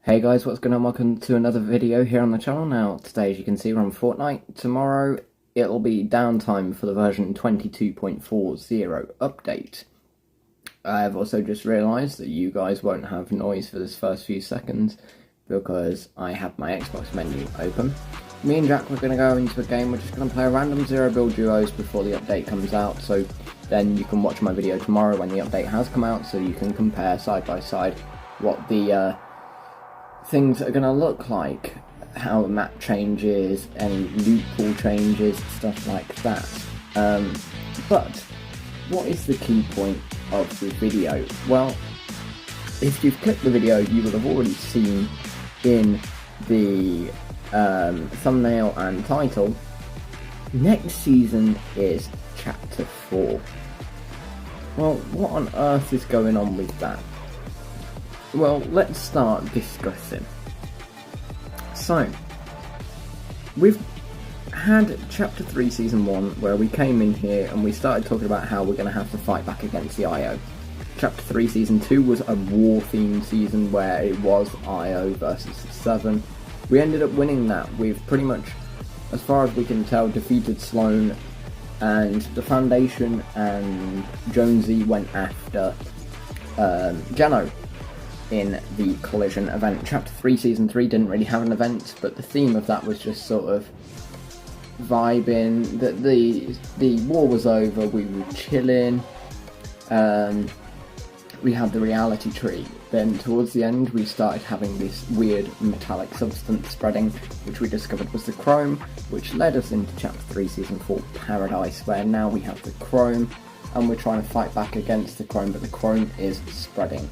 Hey guys, what's going on? Welcome to another video here on the channel. Now, today, as you can see, we're on Fortnite. Tomorrow, it'll be downtime for the version 22.40 update. I've also just realised that you guys won't have noise for this first few seconds because I have my Xbox menu open. Me and Jack, we're going to go into a game. We're just going to play a random zero build duos before the update comes out, so then you can watch my video tomorrow when the update has come out, so you can compare side by side what the things are going to look like, how the map changes, any loot pool changes, stuff like that. But what is the key point of the video? Well, if you've clicked the video, you will have already seen in the thumbnail and title, next season is Chapter 4. Well, what on earth is going on with that? Well, let's start discussing. So, we've had Chapter 3 Season 1 where we came in here and we started talking about how we're going to have to fight back against the IO. Chapter 3 Season 2 was a war-themed season where it was IO versus 7. We ended up winning that. We've pretty much, as far as we can tell, defeated Sloan, and the Foundation and Jonesy went after Jano in the collision event. Chapter 3 Season 3 didn't really have an event, but the theme of that was just sort of vibing, that the war was over, we were chilling, we had the reality tree. Then towards the end we started having this weird metallic substance spreading, which we discovered was the chrome, which led us into Chapter 3 Season 4 Paradise, where now we have the chrome and we're trying to fight back against the chrome, but the chrome is spreading.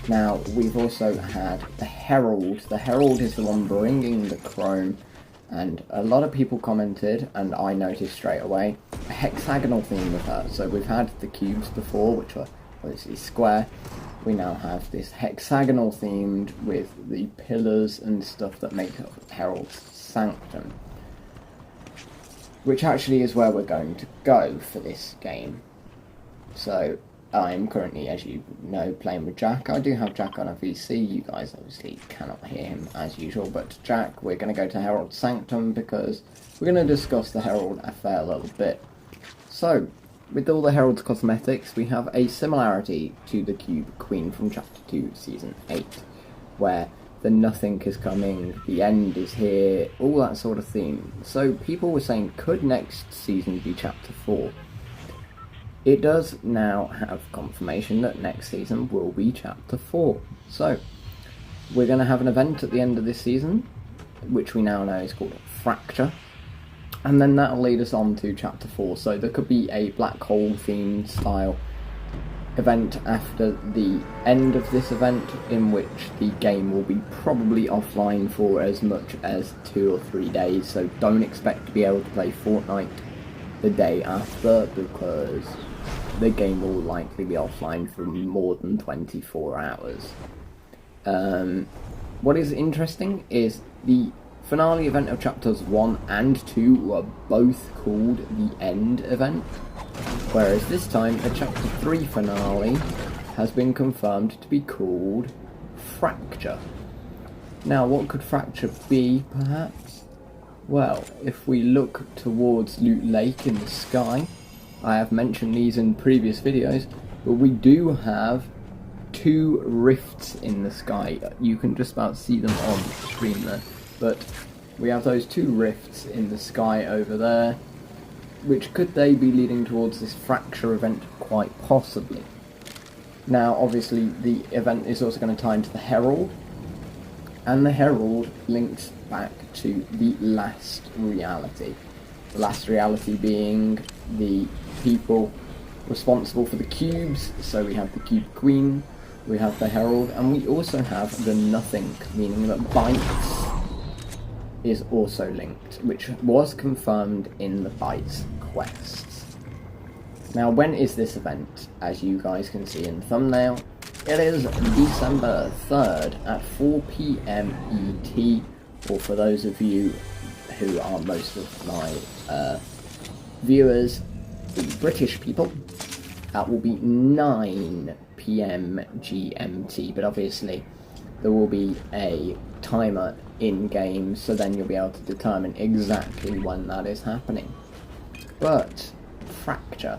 Now, we've also had the Herald. The Herald is the one bringing the chrome, and a lot of people commented, and I noticed straight away, a hexagonal theme with her. So we've had the cubes before, which were obviously square. We now have this hexagonal themed with the pillars and stuff that make up Herald's Sanctum, which actually is where we're going to go for this game. So I'm currently, as you know, playing with Jack. I do have Jack on a VC. You guys obviously cannot hear him as usual, but Jack, we're going to go to Herald's Sanctum because we're going to discuss the Herald a fair little bit. So, with all the Herald's cosmetics, we have a similarity to the Cube Queen from Chapter 2 Season 8, where the nothing is coming, the end is here, all that sort of theme. So people were saying, could next season be Chapter 4? It does now have confirmation that next season will be Chapter 4. So, we're going to have an event at the end of this season, which we now know is called Fracture. And then that'll lead us on to Chapter 4. So there could be a black hole themed style event after the end of this event, in which the game will be probably offline for as much as 2 or 3 days. So don't expect to be able to play Fortnite the day after, because the game will likely be offline for more than 24 hours. What is interesting is the finale event of Chapters 1 and 2 were both called the End event, whereas this time the Chapter 3 finale has been confirmed to be called Fracture. Now, what could Fracture be, perhaps? Well, if we look towards Loot Lake in the sky, I have mentioned these in previous videos, but we do have 2 rifts in the sky. You can just about see them on the screen there, but we have those 2 rifts in the sky over there, which could they be leading towards this Fracture event? Quite possibly. Now, obviously, the event is also going to tie into the Herald, and the Herald links back to the last reality. The last reality being the people responsible for the cubes. So we have the Cube Queen, we have the Herald, and we also have the Nothing, meaning that Bites is also linked, which was confirmed in the Bites quests. Now, when is this event? As you guys can see in the thumbnail, it is December 3rd at 4 PM ET, or for those of you who are most of my viewers, the British people, that will be 9 PM GMT, but obviously there will be a timer in-game, so then you'll be able to determine exactly when that is happening. But, Fracture,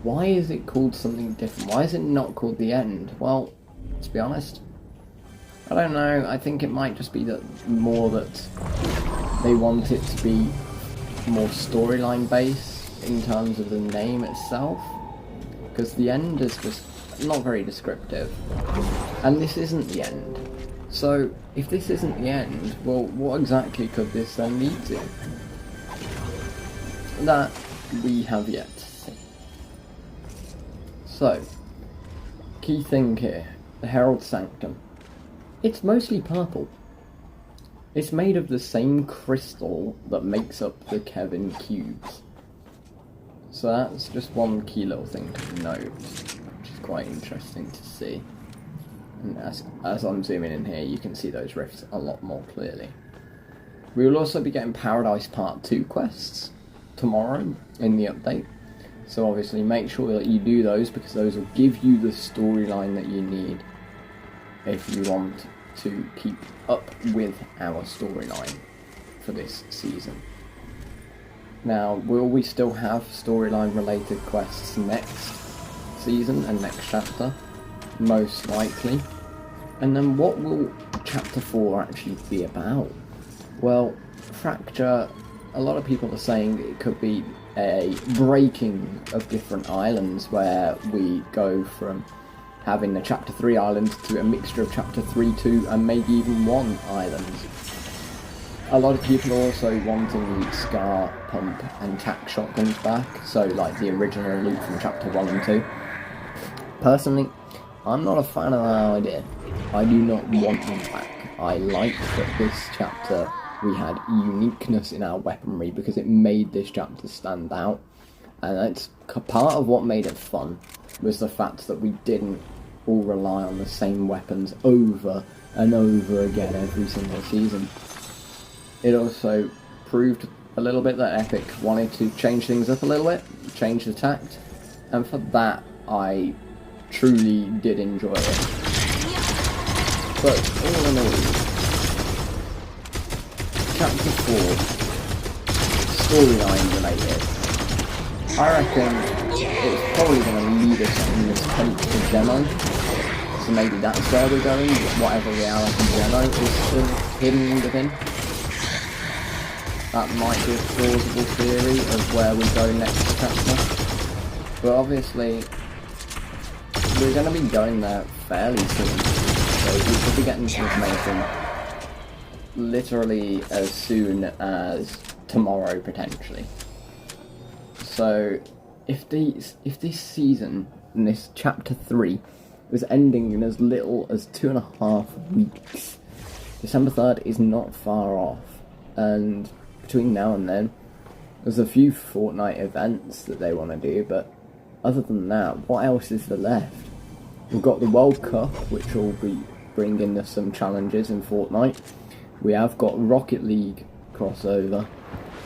why is it called something different? Why is it not called The End? Well, to be honest, I don't know. I think it might just be that they want it to be more storyline based in terms of the name itself, because The End is just not very descriptive, and this isn't the end. So if this isn't the end, well, what exactly could this then lead to? That we have yet to see. So, key thing here, the Herald Sanctum. It's mostly purple. It's made of the same crystal that makes up the Kevin cubes. So that's just one key little thing to note, which is quite interesting to see. And as I'm zooming in here, you can see those rifts a lot more clearly. We will also be getting Paradise Part 2 quests tomorrow in the update. So obviously make sure that you do those, because those will give you the storyline that you need if you want to keep up with our storyline for this season. Now, will we still have storyline related quests next season and next chapter? Most likely. And then what will chapter 4 actually be about? Well, Fracture, a lot of people are saying it could be a breaking of different islands, where we go from having a chapter 3 island to a mixture of chapter 3, 2 and maybe even 1 island. A lot of people are also wanting the Scar, Pump and Tac shotguns back, so like the original loot from chapter 1 and 2. Personally, I'm not a fan of that idea. I do not want them back. I like that this chapter we had uniqueness in our weaponry, because it made this chapter stand out, and that's part of what made it fun, was the fact that we didn't all rely on the same weapons over and over again every single season. It also proved a little bit that Epic wanted to change things up a little bit, change the tact, and for that I truly did enjoy it. But all in all, chapter 4, storyline related, I reckon it's probably going to lead us in this hunt for demo, so maybe that's where we're going, whatever reality demo is still hidden within. That might be a plausible theory of where we go next chapter, but obviously we're going to be going there fairly soon, so we could be getting some information literally as soon as tomorrow potentially. So if this season, and this chapter 3, was ending in as little as 2.5 weeks, December 3rd is not far off, and between now and then there's a few Fortnite events that they want to do, but other than that, what else is there left? We've got the World Cup, which will be bringing us some challenges in Fortnite. We have got Rocket League crossover,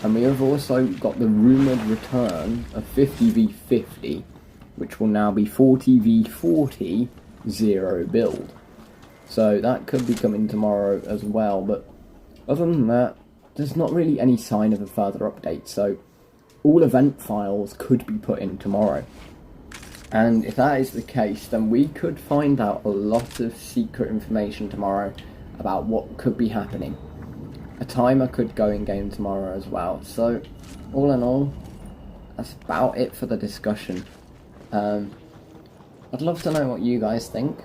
and we have also got the rumoured return of 50v50, which will now be 40v40 zero build. So that could be coming tomorrow as well, but other than that, there's not really any sign of a further update, so all event files could be put in tomorrow. And if that is the case, then we could find out a lot of secret information tomorrow about what could be happening. A timer could go in game tomorrow as well, so all in all, that's about it for the discussion. I'd love to know what you guys think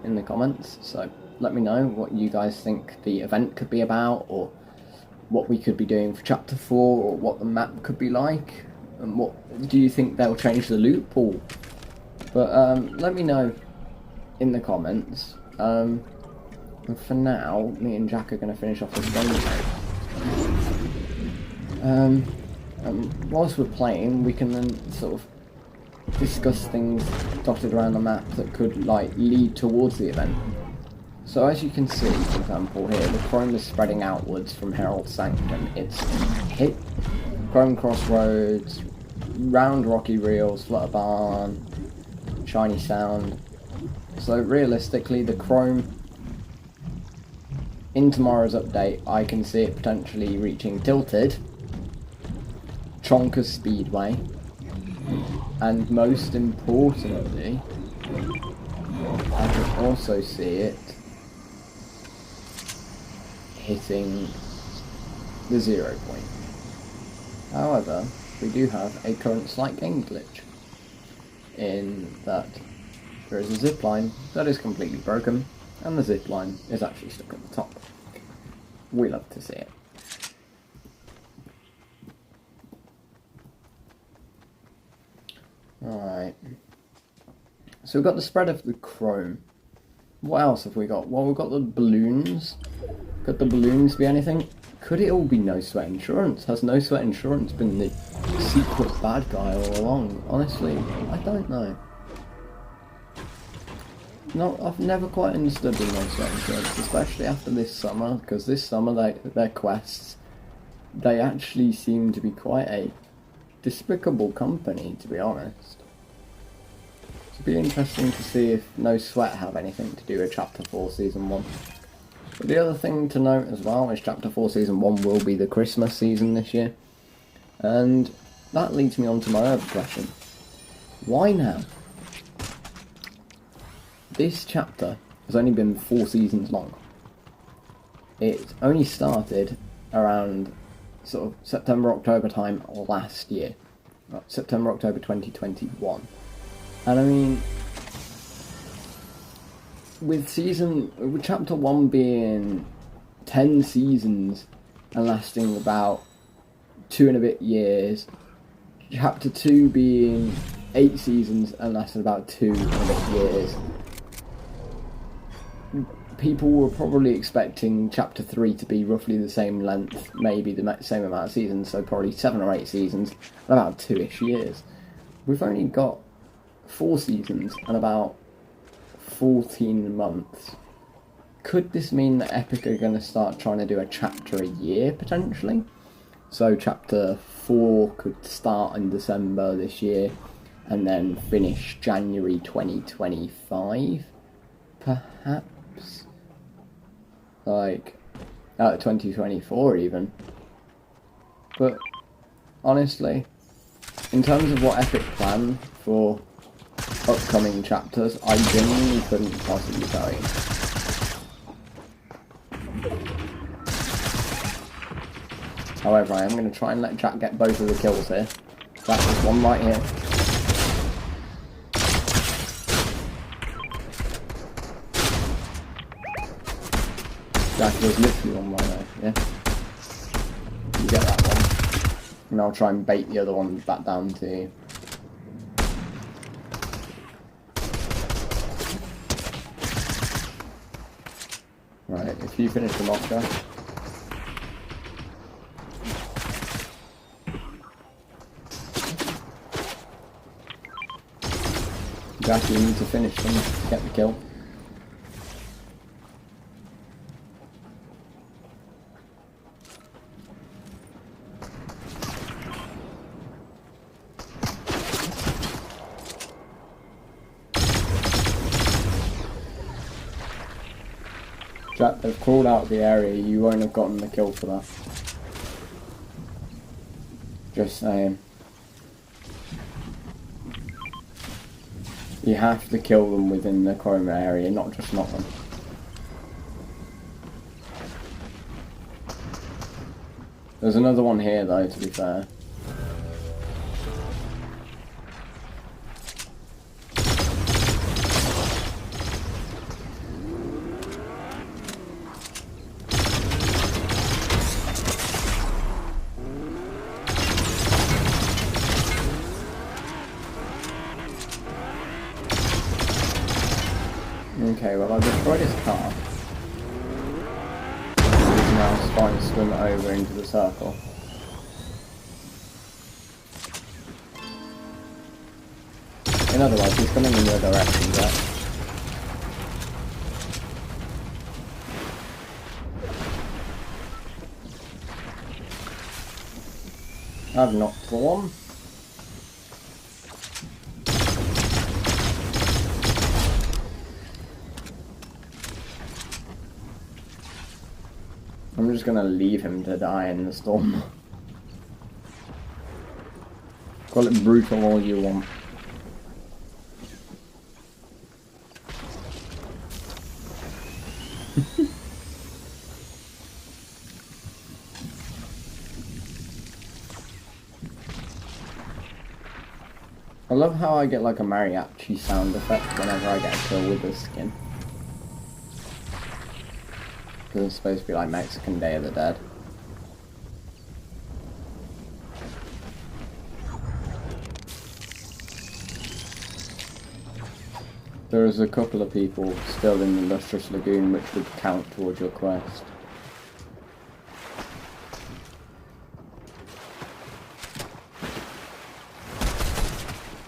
in the comments, so let me know what you guys think the event could be about, or what we could be doing for chapter 4, or what the map could be like, and what do you think they'll change the loot pool? But let me know in the comments. And for now, me and Jack are going to finish off this game. Whilst we're playing, we can then sort of discuss things dotted around the map that could like lead towards the event. So as you can see, for example here, the chrome is spreading outwards from Herald Sanctum. It's hit Chrome Crossroads, Round Rocky Reels, Flutter Barn, Shiny Sound. So realistically, the chrome in tomorrow's update, I can see it potentially reaching Tilted, Chonkers Speedway, and most importantly, I can also see it hitting the 0 point. However, we do have a current slight game glitch in that there is a zipline that is completely broken and the zipline is actually stuck at the top. We love to see it. Alright, so we've got the spread of the chrome. What else have we got? Well, we've got the balloons. Could the balloons be anything? Could it all be No Sweat Insurance? Has No Sweat Insurance been the secret bad guy all along? Honestly, I don't know. No, I've never quite understood the No Sweat Insurance, especially after this summer, because this summer their quests, they actually seem to be quite a despicable company, to be honest. It'd be interesting to see if No Sweat have anything to do with Chapter 4 Season 1. But the other thing to note as well is Chapter 4 Season 1 will be the Christmas season this year. And that leads me on to my other question. Why now? This chapter has only been 4 seasons long. It only started around sort of September, October time last year. September, October 2021. And I mean, with chapter 1 being 10 seasons and lasting about 2 and a bit years, chapter 2 being 8 seasons and lasting about 2 and a bit years, people were probably expecting chapter 3 to be roughly the same length, maybe the same amount of seasons, so probably 7 or 8 seasons, and about 2-ish years. We've only got 4 seasons and about 14 months. Could this mean that Epic are going to start trying to do a chapter a year, potentially? So chapter 4 could start in December this year, and then finish January 2025, perhaps? Like, 2024 even. But, honestly, in terms of what Epic plan for upcoming chapters, I genuinely couldn't possibly tell you. However, I am going to try and let Jack get both of the kills here. Jack, there's one right here. Jack, there's literally one right there, yeah? You get that one. And I'll try and bait the other one back down to you. Right, if you finish them off, Jack. Jack, you need to finish them to get the kill. Jack, they've crawled out of the area, you won't have gotten the kill for that. Just saying. You have to kill them within the chroma area, not just knock them. There's another one here though, to be fair. Okay, well I destroyed his car. He's now trying to swim over into the circle. In other words, he's coming in your direction, Jack. I've knocked the one. I'm just gonna leave him to die in the storm. Call it brutal all you want. I love how I get like a mariachi sound effect whenever I get a kill with this skin. Because it's supposed to be like Mexican Day of the Dead. There is a couple of people still in the Lustrous Lagoon which would count towards your quest.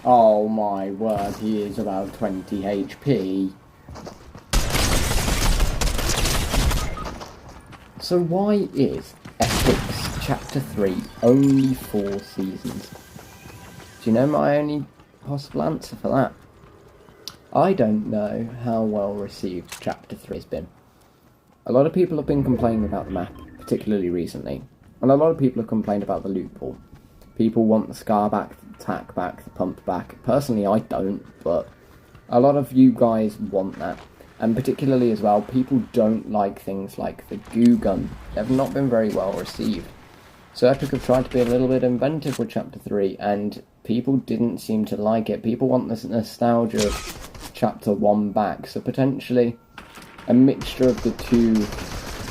Oh my word, he is about 20 HP. So why is Epic's Chapter 3 only 4 seasons? Do you know my only possible answer for that? I don't know how well received Chapter 3 has been. A lot of people have been complaining about the map, particularly recently, and a lot of people have complained about the loot pool. People want the scar back, the tack back, the pump back. Personally, I don't, but a lot of you guys want that. And particularly as well, people don't like things like the goo gun. They've not been very well received. So Epic have tried to be a little bit inventive with Chapter 3, and people didn't seem to like it. People want this nostalgia of Chapter 1 back, so potentially a mixture of the two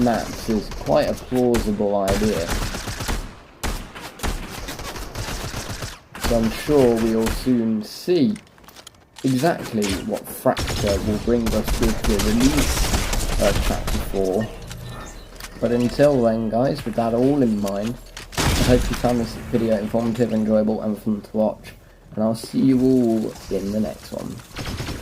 maps is quite a plausible idea. So I'm sure we'll soon see exactly what Fracture will bring us with the release of Chapter 4. But until then, guys, with that all in mind, I hope you found this video informative, enjoyable and fun to watch, and I'll see you all in the next one.